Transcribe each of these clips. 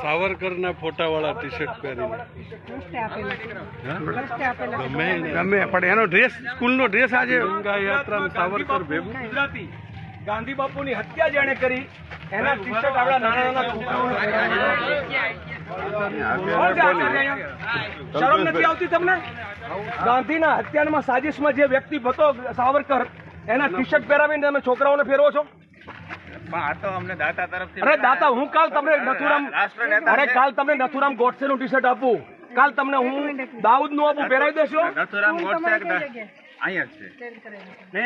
સાવરકરના ફોટાવાળા T shirt પહેરીને ગમે પણ એનો ડ્રેસ સ્કૂલનો ડ્રેસ આજે ગંગા યાત્રા સાવરકર ભેગું ગુજરાતી ગાંધી બાપુની હત્યા જેણે કરી એના ટી શર્ટ આપણા નાના શરમ નથી આવતી તમને? ગાંધીના હત્યામાં સાજિશમાં જે વ્યક્તિ હતો સાવરકર એના ટી શર્ટ પહેરાવીને તમે છોકરાઓને ફેરવો છો? અરે દાતા, હું કાલ તમને નથુરામ ગોડસે નું ટી શર્ટ આપું, કાલ તમને હું દાઉદ નું આપું, પહેરાવી દેશો?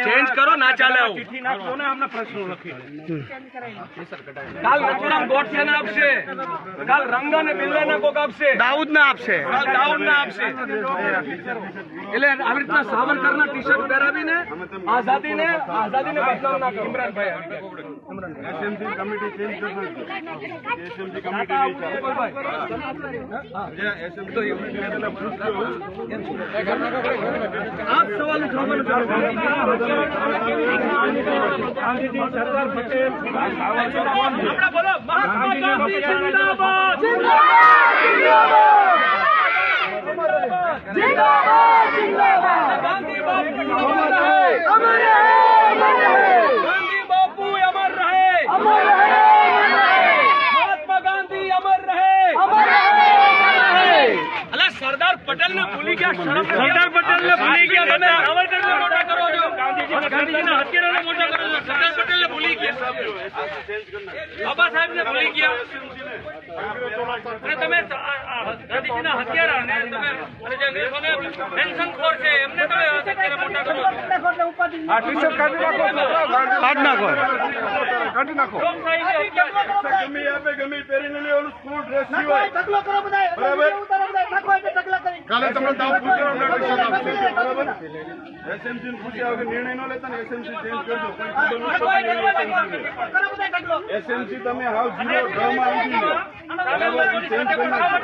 ચેન્જ કરો, ના ચાલે આવું. કાલ નથુરામ ગોડસે ના આપશે, કાલ રંગા ને બિલ્લા ના કોક આપશે, દાઉદ ના આપશે, દાઉદ ના આપશે. એટલે આવી રીતના સાવરકર ના ટી શર્ટ પહેરાવીને આઝાદીને બદનામ ના કરો. એસએમસી કમિટી ચેન્જ કરજો. એસએમસી કમિટી આ સવાલ ઉઠાવવાનો ગાંધીજી, સરદાર પટેલ, આપણે બોલો મહાત્મા ગાંધી જિંદાબાદ, જિંદાબાદ, જિંદાબાદ. ગાંધી બાપુ અમર રહે, અમર રહે, અમર રહે. ગાંધી બાપુ અમર રહે, અમર રહે, અમર રહે. મહાત્મા ગાંધી અમર રહે, અમર રહે, અમર રહે. અલા સરદાર પટેલ ને ભૂલી ગયા? સરદાર પટેલ ને ભૂલી ગયા? તમે સાવરકર ને મોટા કરો છો, ગાંધીજીના હત્યારાને મોટા કરો છો. સરદાર પટેલ ને ભૂલી ગયા, બાબા સાહેબ ને ભૂલી ગયા. અને તમે ગાંધીજીના હત્યારાને તમે પેન્શન ખોર છે એમને તમે અત્યારે મોટા કરો છો. આ ટી શર્ટ કાઢી નાખો, કાઢી નાખો. ગમે પહેરીને ઓલું સ્કૂલ ડ્રેસ સિવાય કાલે તમને દાઉદ બરાબર. એસએમસી પૂછ્યા વગર નિર્ણય ન લેતા ને એસએમસી ચેન્જ કરજો. એસએમસી તમે હાવ ઝીરો ડ્રામા ચેન્જ કરી નાખો.